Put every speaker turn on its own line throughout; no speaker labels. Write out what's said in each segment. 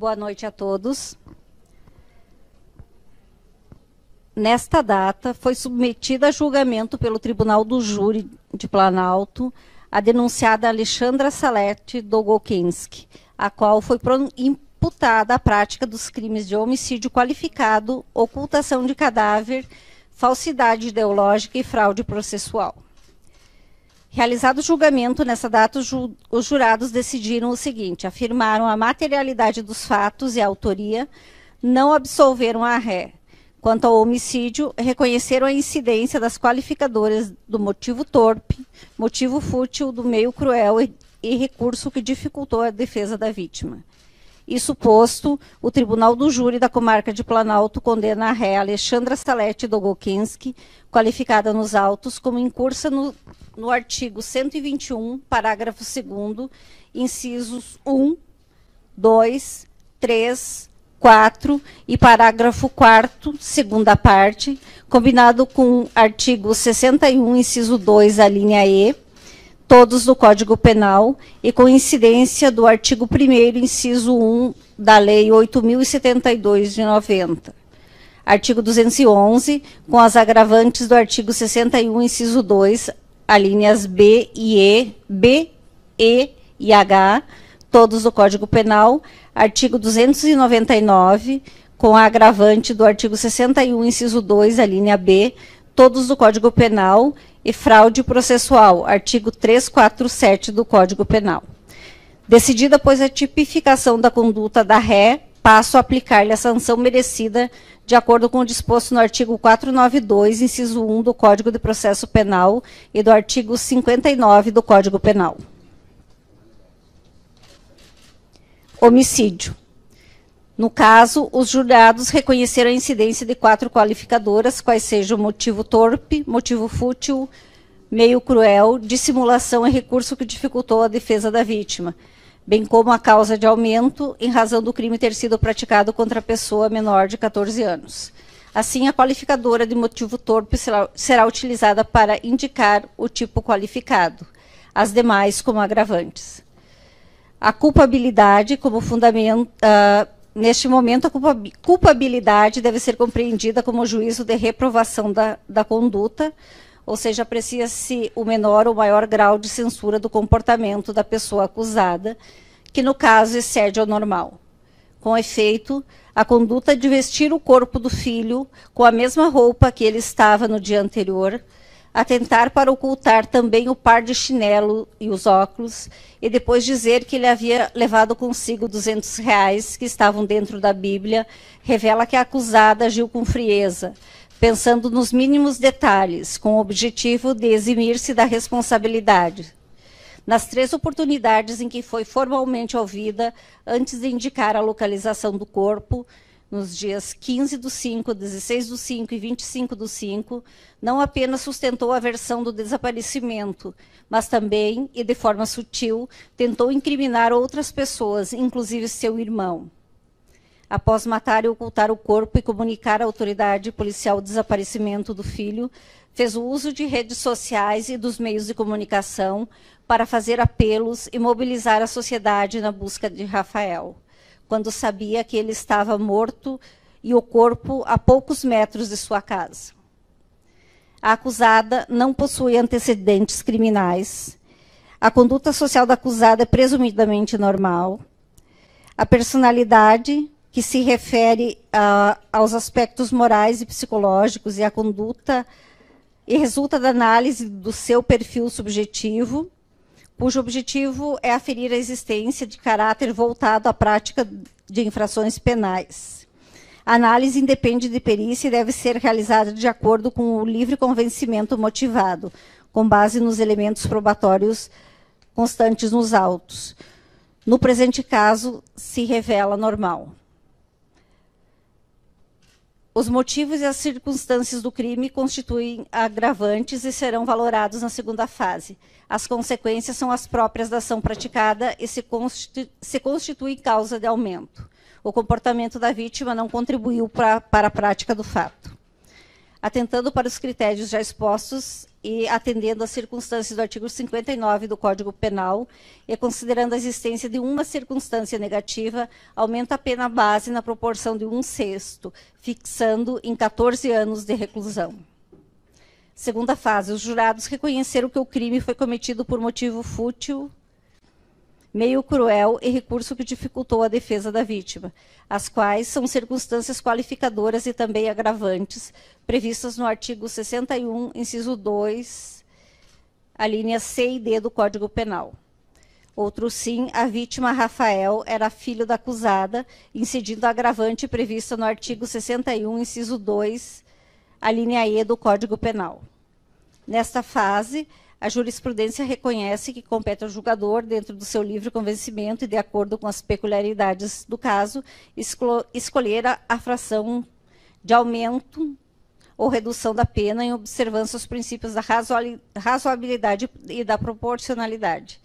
Boa noite a todos. Nesta data, foi submetida a julgamento pelo Tribunal do Júri de Planalto a denunciada Alexandra Salete Dolgokenski, a qual foi imputada a prática dos crimes de homicídio qualificado, ocultação de cadáver, falsidade ideológica e fraude processual. Realizado o julgamento, nessa data, os jurados decidiram o seguinte: afirmaram a materialidade dos fatos e a autoria, não absolveram a ré. Quanto ao homicídio, reconheceram a incidência das qualificadoras do motivo torpe, motivo fútil, do meio cruel e recurso que dificultou a defesa da vítima. Isso posto, o Tribunal do Júri da Comarca de Planalto condena a ré Alexandra Salete Dolgokenski, qualificada nos autos, como incursa no artigo 121, parágrafo 2º, incisos 1, 2, 3, 4 e parágrafo 4º, segunda parte, combinado com o artigo 61, inciso 2, a linha E, todos do Código Penal, e com incidência do artigo 1º, inciso 1, da Lei 8.072, de 90. Artigo 211, com as agravantes do artigo 61, inciso 2, alíneas B e H, todos do Código Penal. Artigo 299, com a agravante do artigo 61, inciso 2, a linha B, todos do Código Penal, e fraude processual, artigo 347 do Código Penal. Decidida, pois, a tipificação da conduta da ré, passo a aplicar-lhe a sanção merecida de acordo com o disposto no artigo 492, inciso 1 do Código de Processo Penal e do artigo 59 do Código Penal. Homicídio. No caso, os jurados reconheceram a incidência de 4 qualificadoras, quais sejam motivo torpe, motivo fútil, meio cruel, dissimulação e recurso que dificultou a defesa da vítima, bem como a causa de aumento em razão do crime ter sido praticado contra a pessoa menor de 14 anos. Assim, a qualificadora de motivo torpe será utilizada para indicar o tipo qualificado, as demais como agravantes. A culpabilidade como fundamento... neste momento, a culpabilidade deve ser compreendida como juízo de reprovação da conduta, ou seja, aprecia-se o menor ou maior grau de censura do comportamento da pessoa acusada, que no caso excede ao normal. Com efeito, a conduta de vestir o corpo do filho com a mesma roupa que ele estava no dia anterior, atentar para ocultar também o par de chinelo e os óculos, e depois dizer que ele havia levado consigo R$200 que estavam dentro da Bíblia, revela que a acusada agiu com frieza, pensando nos mínimos detalhes, com o objetivo de eximir-se da responsabilidade. Nas 3 oportunidades em que foi formalmente ouvida, antes de indicar a localização do corpo, nos dias 15/5, 16/5 e 25/5, não apenas sustentou a versão do desaparecimento, mas também, e de forma sutil, tentou incriminar outras pessoas, inclusive seu irmão. Após matar e ocultar o corpo e comunicar à autoridade policial o desaparecimento do filho, fez o uso de redes sociais e dos meios de comunicação para fazer apelos e mobilizar a sociedade na busca de Rafael, quando sabia que ele estava morto e o corpo a poucos metros de sua casa. A acusada não possui antecedentes criminais. A conduta social da acusada é presumidamente normal. A personalidade, que se refere aos aspectos morais e psicológicos e a conduta, e resulta da análise do seu perfil subjetivo, cujo objetivo é aferir a existência de caráter voltado à prática de infrações penais. A análise independe de perícia e deve ser realizada de acordo com o livre convencimento motivado, com base nos elementos probatórios constantes nos autos. No presente caso, se revela normal. Os motivos e as circunstâncias do crime constituem agravantes e serão valorados na segunda fase. As consequências são as próprias da ação praticada e se constitui causa de aumento. O comportamento da vítima não contribuiu para a prática do fato. atentando para os critérios já expostos e atendendo às circunstâncias do artigo 59 do Código Penal e considerando a existência de uma circunstância negativa, aumenta a pena base na proporção de 1/6, fixando em 14 anos de reclusão. Segunda fase, os jurados reconheceram que o crime foi cometido por motivo fútil, meio cruel e recurso que dificultou a defesa da vítima, as quais são circunstâncias qualificadoras e também agravantes, previstas no artigo 61, inciso 2, a linha C e D do Código Penal. Outro sim, a vítima Rafael era filho da acusada, incidindo a agravante prevista no artigo 61, inciso 2, a linha E do Código Penal. Nesta fase, a jurisprudência reconhece que compete ao julgador, dentro do seu livre convencimento e de acordo com as peculiaridades do caso, escolher a fração de aumento ou redução da pena em observância aos princípios da razoabilidade e da proporcionalidade.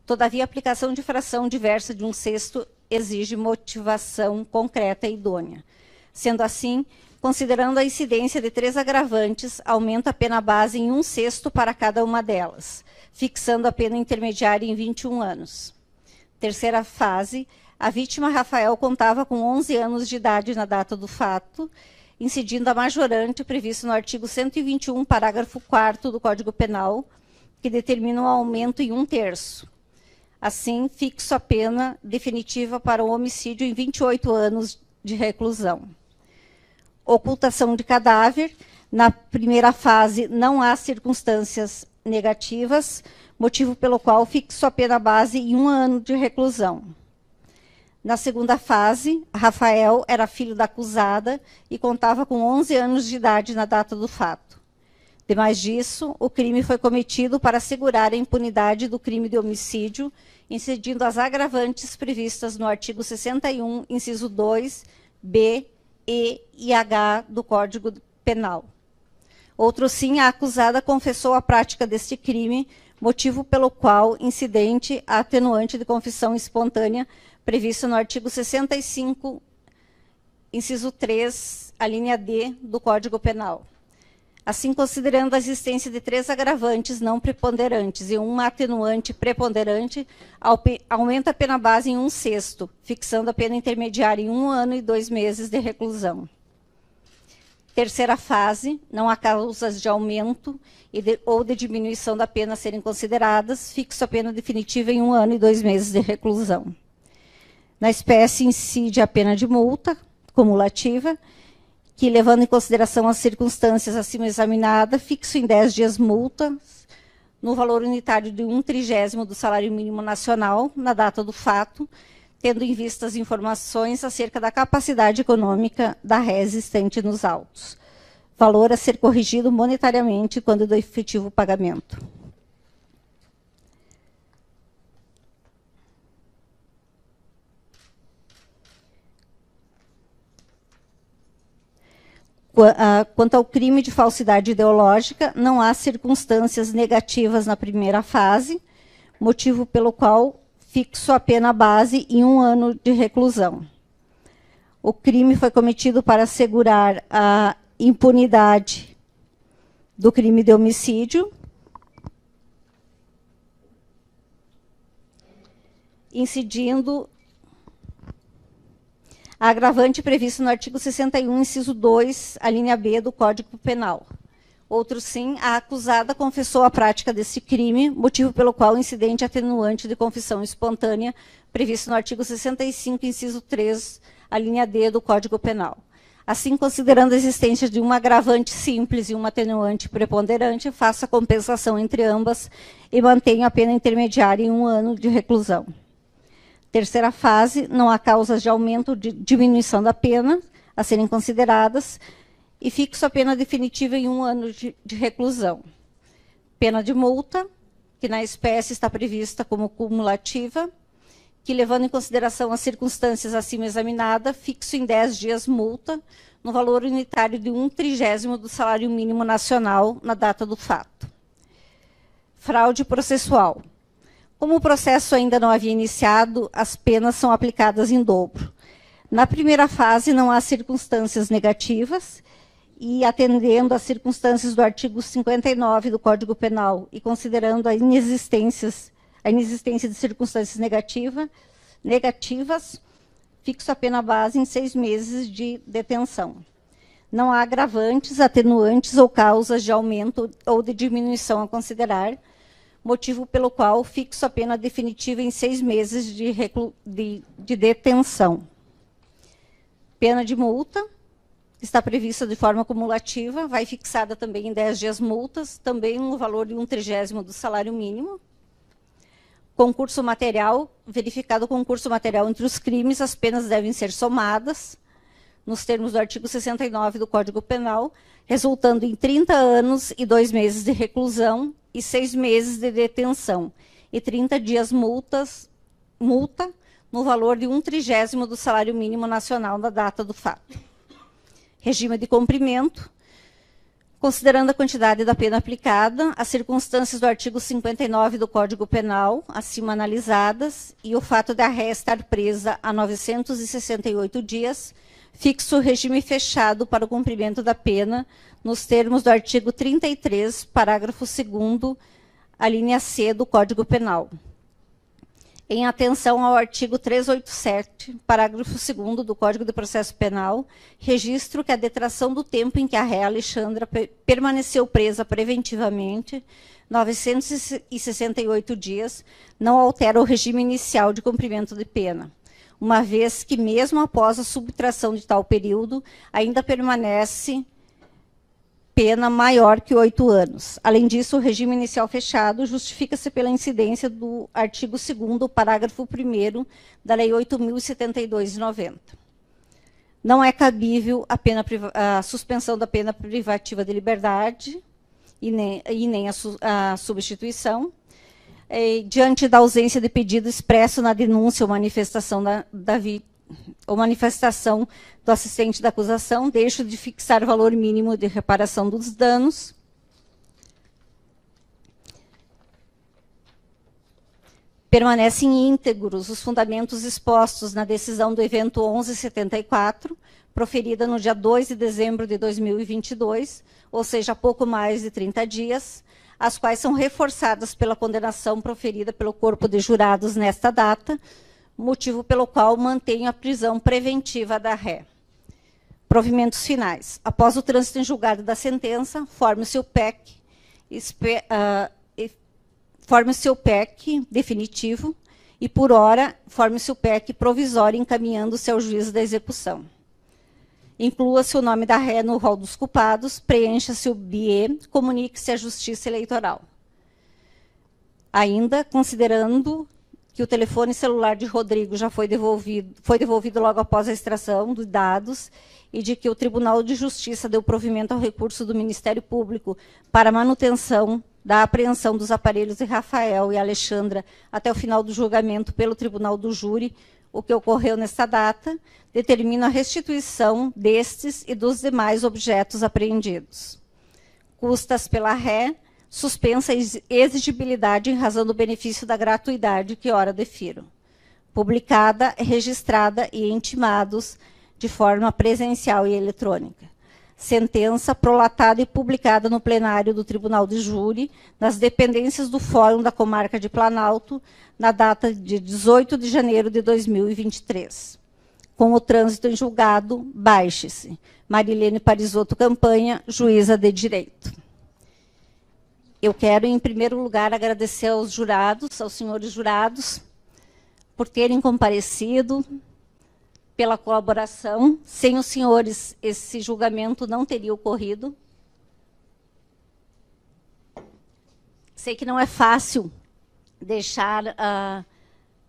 Todavia, a aplicação de fração diversa de 1/6 exige motivação concreta e idônea. Sendo assim, considerando a incidência de 3 agravantes, aumenta a pena base em 1/6 para cada uma delas, fixando a pena intermediária em 21 anos. Terceira fase, a vítima Rafael contava com 11 anos de idade na data do fato, incidindo a majorante prevista no artigo 121, parágrafo 4º do Código Penal, que determina um aumento em 1/3. Assim, fixo a pena definitiva para o homicídio em 28 anos de reclusão. Ocultação de cadáver. Na primeira fase, não há circunstâncias negativas, motivo pelo qual fixo a pena base em 1 ano de reclusão. Na segunda fase, Rafael era filho da acusada e contava com 11 anos de idade na data do fato. Demais disso, o crime foi cometido para assegurar a impunidade do crime de homicídio, incidindo as agravantes previstas no artigo 61, inciso 2, B, E e H do Código Penal. Outro sim, a acusada confessou a prática deste crime, motivo pelo qual incidente a atenuante de confissão espontânea prevista no artigo 65, inciso 3, a linha D do Código Penal. Assim, considerando a existência de 3 agravantes não preponderantes e uma atenuante preponderante, aumenta a pena base em 1/6, fixando a pena intermediária em 1 ano e 2 meses de reclusão. Terceira fase, não há causas de aumento ou de diminuição da pena a serem consideradas, fixo a pena definitiva em 1 ano e 2 meses de reclusão. Na espécie, incide a pena de multa cumulativa, que, levando em consideração as circunstâncias acima examinadas, fixo em 10 dias multas, no valor unitário de 1/30 do salário mínimo nacional, na data do fato, tendo em vista as informações acerca da capacidade econômica da ré existente nos autos. Valor a ser corrigido monetariamente quando do efetivo pagamento. Quanto ao crime de falsidade ideológica, não há circunstâncias negativas na primeira fase, motivo pelo qual fixo a pena base em 1 ano de reclusão. O crime foi cometido para assegurar a impunidade do crime de homicídio, incidindo a agravante prevista no artigo 61, inciso 2, a linha B do Código Penal. Outro sim, a acusada confessou a prática desse crime, motivo pelo qual o incidente atenuante de confissão espontânea, previsto no artigo 65, inciso 3, a linha D do Código Penal. Assim, considerando a existência de uma agravante simples e uma atenuante preponderante, faço a compensação entre ambas e mantenho a pena intermediária em 1 ano de reclusão. Terceira fase, não há causas de aumento ou de diminuição da pena a serem consideradas e fixo a pena definitiva em 1 ano de reclusão. Pena de multa, que na espécie está prevista como cumulativa, que, levando em consideração as circunstâncias acima examinadas, fixo em 10 dias multa, no valor unitário de 1/30 do salário mínimo nacional na data do fato. Fraude processual. Como o processo ainda não havia iniciado, as penas são aplicadas em dobro. Na primeira fase, não há circunstâncias negativas e atendendo às circunstâncias do artigo 59 do Código Penal e considerando a inexistência de circunstâncias negativas, fixo a pena base em 6 meses de detenção. Não há agravantes, atenuantes ou causas de aumento ou de diminuição a considerar, motivo pelo qual fixo a pena definitiva em 6 meses de detenção. Pena de multa está prevista de forma cumulativa, vai fixada também em 10 dias multas, também no valor de 1/30 do salário mínimo. Concurso material, verificado o concurso material entre os crimes, as penas devem ser somadas, nos termos do artigo 69 do Código Penal, resultando em 30 anos e 2 meses de reclusão e 6 meses de detenção, e 30 dias multa no valor de 1/30 do salário mínimo nacional na data do fato. Regime de cumprimento. Considerando a quantidade da pena aplicada, as circunstâncias do artigo 59 do Código Penal, acima analisadas, e o fato da ré estar presa há 968 dias, fixo o regime fechado para o cumprimento da pena, nos termos do artigo 33, parágrafo 2º, a linha C do Código Penal. Em atenção ao artigo 387, parágrafo 2º do Código de Processo Penal, registro que a detração do tempo em que a ré Alexandra permaneceu presa preventivamente, 968 dias, não altera o regime inicial de cumprimento de pena, uma vez que, mesmo após a subtração de tal período, ainda permanece pena maior que 8 anos. Além disso, o regime inicial fechado justifica-se pela incidência do artigo 2º, parágrafo 1º da Lei 8.072 de 90. Não é cabível a suspensão da pena privativa de liberdade e nem a substituição, diante da ausência de pedido expresso na denúncia ou manifestação ou manifestação do assistente da acusação, deixo de fixar valor mínimo de reparação dos danos. Permanecem íntegros os fundamentos expostos na decisão do evento 1174, proferida no dia 2 de dezembro de 2022, ou seja, há pouco mais de 30 dias, as quais são reforçadas pela condenação proferida pelo corpo de jurados nesta data, motivo pelo qual mantenho a prisão preventiva da ré. Provimentos finais. Após o trânsito em julgado da sentença, forme-se o PEC, definitivo e, por hora, forme-se o PEC provisório encaminhando-se ao juízo da execução. Inclua-se o nome da ré no rol dos culpados, preencha-se o BIE, comunique-se à Justiça Eleitoral. Ainda, considerando que o telefone celular de Rodrigo já foi devolvido logo após a extração dos dados e de que o Tribunal de Justiça deu provimento ao recurso do Ministério Público para manutenção da apreensão dos aparelhos de Rafael e Alexandra até o final do julgamento pelo Tribunal do Júri, o que ocorreu nesta data, determina a restituição destes e dos demais objetos apreendidos. Custas pela ré, suspensa a exigibilidade em razão do benefício da gratuidade que ora defiro. Publicada, registrada e intimados de forma presencial e eletrônica. Sentença prolatada e publicada no plenário do Tribunal de Júri, nas dependências do Fórum da Comarca de Planalto, na data de 18 de janeiro de 2023. Com o trânsito em julgado, baixe-se. Marilene Parisotto Campanha, juíza de direito. Eu quero, em primeiro lugar, agradecer aos jurados, aos senhores jurados, por terem comparecido, pela colaboração. Sem os senhores, esse julgamento não teria ocorrido. Sei que não é fácil deixar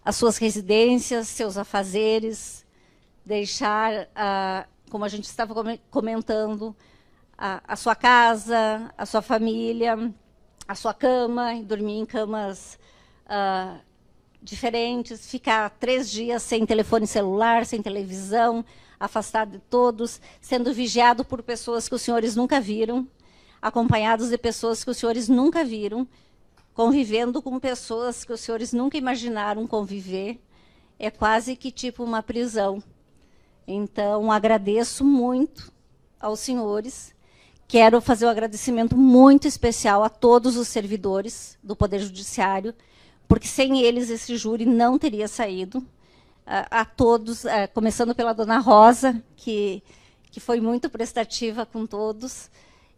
as suas residências, seus afazeres, deixar, como a gente estava comentando, a sua casa, a sua família, a sua cama, e dormir em camas diferentes, ficar 3 dias sem telefone celular, sem televisão, afastado de todos, sendo vigiado por pessoas que os senhores nunca viram, acompanhados de pessoas que os senhores nunca viram, convivendo com pessoas que os senhores nunca imaginaram conviver, é quase que tipo uma prisão. Então, agradeço muito aos senhores quero fazer um agradecimento muito especial a todos os servidores do Poder Judiciário, porque sem eles esse júri não teria saído. A todos, começando pela dona Rosa, que foi muito prestativa com todos,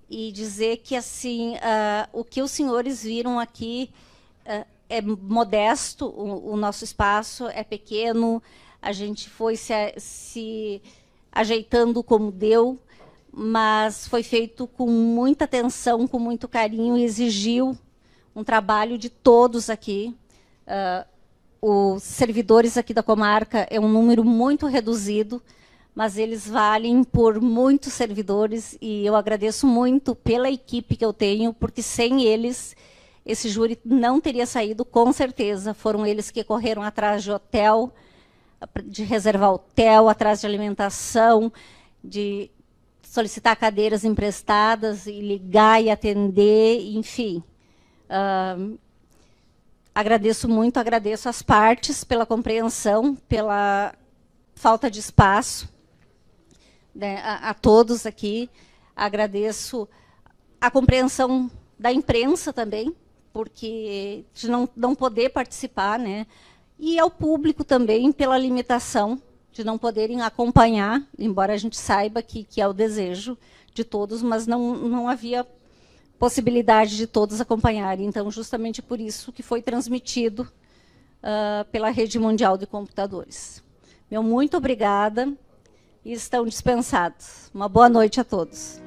e dizer que assim o que os senhores viram aqui é modesto, o nosso espaço é pequeno, a gente foi se ajeitando como deu, mas foi feito com muita atenção, com muito carinho, e exigiu um trabalho de todos aqui. Os servidores aqui da comarca é um número muito reduzido, mas eles valem por muitos servidores, e eu agradeço muito pela equipe que eu tenho, porque sem eles esse júri não teria saído, com certeza. Foram eles que correram atrás de hotel, de reservar hotel, atrás de alimentação, de solicitar cadeiras emprestadas, e ligar e atender, enfim. Agradeço muito, agradeço às partes pela compreensão, pela falta de espaço, né, a todos aqui. Agradeço a compreensão da imprensa também, porque de não poder participar, né, e ao público também pela limitação de não poderem acompanhar, embora a gente saiba que é o desejo de todos, mas não havia possibilidade de todos acompanharem. Então, justamente por isso que foi transmitido pela Rede Mundial de Computadores. Meu muito obrigada, e estão dispensados. Uma boa noite a todos.